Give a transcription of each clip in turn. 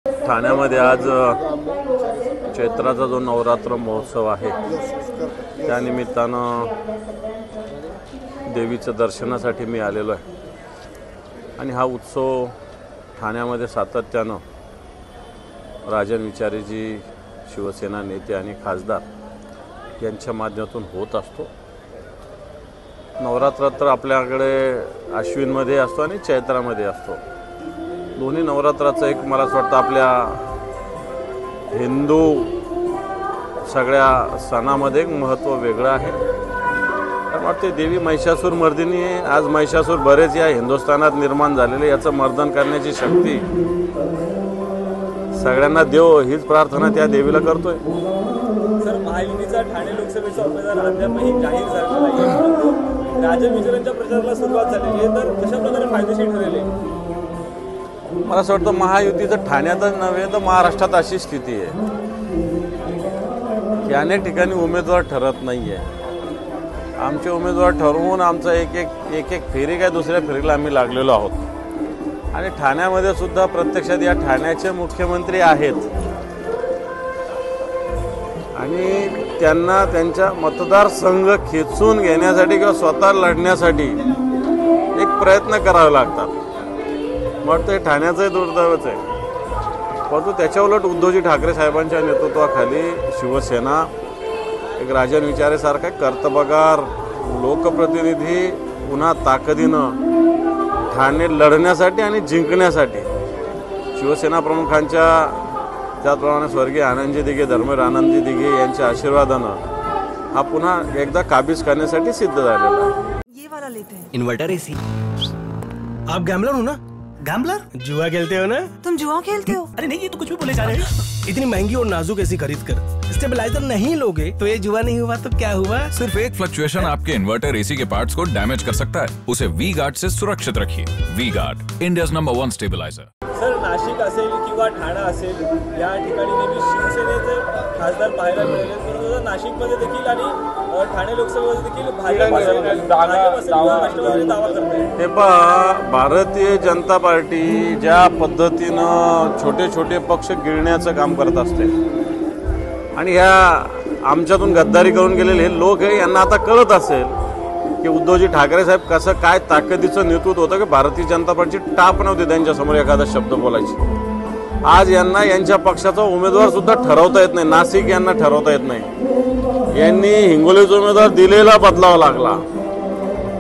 ठाण्यामध्ये आज चैत्राचा जो नवरात्र महोत्सव आहे त्यानिमित्तानं देवीचं दर्शनासाठी मी आलेलो आहे आणि हा उत्सव ठाण्यामध्ये सातत्यानं राजन विचारेजी शिवसेना नेते आणि खासदार यांच्या माध्यमातून होत असतो। नवरात्रात तर आपल्याकडे आश्विनमध्ये असतो आणि चैत्रामध्ये असतो। दोन्ही नवरात्राचं एक मला असं वाटतं आपल्या हिंदू सगळ्या सणामध्ये एक महत्त्व वेगळं आहे। कारण वाटते देवी महिषासूर मर्दिनी आहे। आज महिषासूर बरेच या हिंदुस्थानात निर्माण झालेले, याचं मर्दन करण्याची शक्ती सगळ्यांना देव हीच प्रार्थना त्या देवीला करतोय। सर, महायुतीचा ठाणे लोकसभेचा उमेदवार अद्यापही जाहीर झाला नाही, परंतु राजन विचारांच्या प्रचाराला सुरुवात झालेली आहे, तर कशा प्रकारे फायदेशीर ठरेल? मला असं वाटतं महायुतीचं ठाण्यातच नव्हे तर महाराष्ट्रात अशी स्थिती आहे की अनेक ठिकाणी उमेदवार ठरत नाही आहे। आमचे उमेदवार ठरवून आमचा एक फेरी काय दुसऱ्या फेरीला आम्ही लागलेलो आहोत आणि ठाण्यामध्ये सुद्धा प्रत्यक्षात या ठाण्याचे मुख्यमंत्री आहेत आणि त्यांना त्यांच्या मतदारसंघ खेचून घेण्यासाठी किंवा स्वतः लढण्यासाठी एक प्रयत्न करावे लागतात। मग ते ठाण्याचंही दुर्दैवच आहे। परंतु त्याच्या उलट उद्धवजी ठाकरे साहेबांच्या नेतृत्वाखाली शिवसेना एक राजन विचारेसारखा कर्तबगार लोकप्रतिनिधी पुन्हा ताकदीनं ठाणे लढण्यासाठी आणि जिंकण्यासाठी शिवसेना प्रमुखांच्या त्याचप्रमाणे स्वर्गीय आनंदजी दिघे, धर्मवीर आनंदजी दिघे यांच्या आशीर्वादानं हा पुन्हा एकदा काबीज करण्यासाठी सिद्ध झालेला आहे। ये वाला लेते हैं। Inverter AC. आप गैम्बलर हो ना? गैम्बलर? जुआ खेलते हो ना? तुम जुआ खेलते हो? अरे नहीं, ये तो कुछ भी बोले जा रहे हैं। इतनी महंगी और नाजुक एसी खरीद कर स्टेबलाइजर नहीं लोगे तो ये जुआ नहीं हुआ तो क्या हुआ? सिर्फ एक फ्लक्चुएशन आपके इन्वर्टर एसी के पार्ट्स को डैमेज कर सकता है। उसे वी गार्ड से सुरक्षित रखिए। V Guard, India's number 1 stabiliser. Sir, Nashik असेल किंवा ठाणा असेल या ठिकाणी नेहमी शिवसेनेचे खासदार पाहायला मिळाले, परंतु नाशिकमध्ये देखील आणि ठाणे लोकसभेमध्ये देखील भाजप राष्ट्रवादी दावा करते। हे पहा, भारतीय जनता पार्टी ज्या पद्धतीनं छोटे छोटे पक्ष गिळण्याचं काम करत असते आणि ह्या आमच्यातून गद्दारी करून गेलेले हे लोक आहे, यांना आता कळत असेल की उद्धवजी ठाकरे साहेब कसं काय ताकदीचं नेतृत्व होतं की भारतीय जनता पार्टीची टाप नव्हती त्यांच्यासमोर एखादा शब्द बोलायची। आज यांना यांच्या पक्षाचा उमेदवार सुद्धा ठरवता येत नाही। नाशिक यांना ठरवता येत नाही। यांनी हिंगोलीचा उमेदवार दिलेला बदलावा लागला।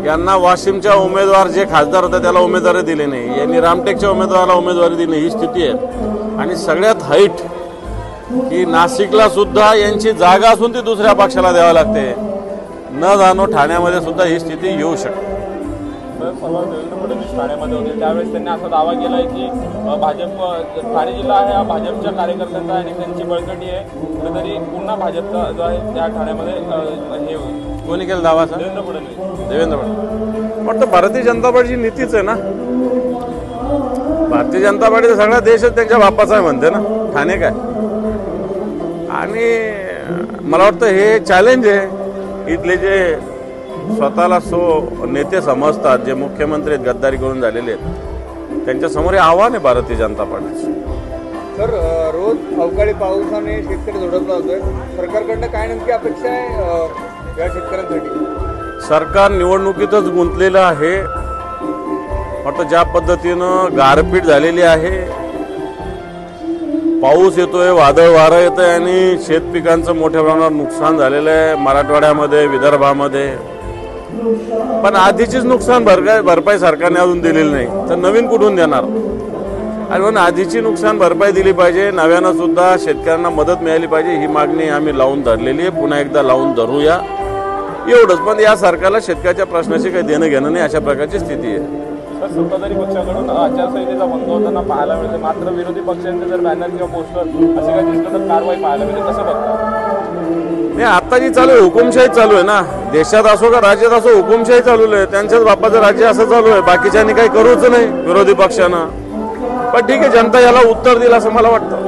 यांना वाशिमच्या उमेदवार जे खासदार होते त्याला उमेदवारी दिली नाही। यांनी रामटेकच्या उमेदवाराला उमेदवारी दिली नाही। ही स्थिती आहे आणि सगळ्यात हाईट की नाशिकला सुद्धा यांची जागा असून ती दुसऱ्या पक्षाला द्यावी लागते। न जाणो ठाण्यामध्ये सुद्धा ही स्थिती येऊ शकते। परवा देवेंद्र फडणवीस ठाण्यामध्ये होते त्यावेळेस त्यांनी असा दावा केला आहे की भाजप ठाणे जिल्हा आहे हा भाजपच्या कार्यकर्त्यांचा आणि त्यांची बळकटी आहे, कुठेतरी पुन्हा भाजपचा जो आहे त्या ठाण्यामध्ये हे होईल। कोणी केला दावा? देवेंद्र फडणवीस। देवेंद्र फडणवीस वाटतं भारतीय जनता पार्टीची नीतीच आहे ना। भारतीय जनता पार्टीचा सगळा देशच त्यांच्या बापाचा आहे म्हणते ना, ठाणे काय। आणि मला वाटतं हे चॅलेंज आहे इथले जे स्वतःला नेते समजतात, जे मुख्यमंत्री आहेत गद्दारी करून झालेले आहेत, त्यांच्यासमोर हे आव्हान आहे भारतीय जनता पार्टीचं। सर, रोज अवकाळी पावसाने शेतकरी झोडपला जातोय, सरकारकडनं काय नेमकी अपेक्षा आहे या शेतकऱ्यांसाठी? सरकार निवडणुकीतच गुंतलेलं आहे। वाटतं ज्या पद्धतीनं गारपीट झालेली आहे, पाऊस येतोय, वादळ वारं येतंय आणि शेतपिकांचं मोठ्या प्रमाणावर नुकसान झालेलं आहे मराठवाड्यामध्ये, विदर्भामध्ये। पण आधीचीच नुकसान भरपाई सरकारने अजून दिलेली नाही, तर नवीन कुठून देणार? आणि म्हणून आधीची नुकसान भरपाई दिली पाहिजे, नव्यानं सुद्धा शेतकऱ्यांना मदत मिळाली पाहिजे, ही मागणी आम्ही लावून धरलेली आहे। पुन्हा एकदा लावून धरूया एवढंच। पण या सरकारला शेतकऱ्याच्या प्रश्नाशी काही देणं घेणं नाही, अशा प्रकारची स्थिती आहे। सत्ताधारी पक्षाकडून आचारसंहितेचा भंग होताना पाहायला मिळते, मात्र विरोधी पक्षांचे जर बॅनर किंवा पोस्टर असे काही दिसलं तर कारवाई पाहायला मिळते, कसं बघता? नाही, आता जी चालू आहे हुकुमशाही चालू आहे ना, देशात असो का राज्यात असो हुकुमशाही चालू आहे। त्यांच्याच बापाचं राज्य असं चालू आहे, बाकीच्यांनी काही करूच नाही विरोधी पक्षानं। पण ठीक आहे, जनता याला उत्तर दिलं असं मला वाटतं।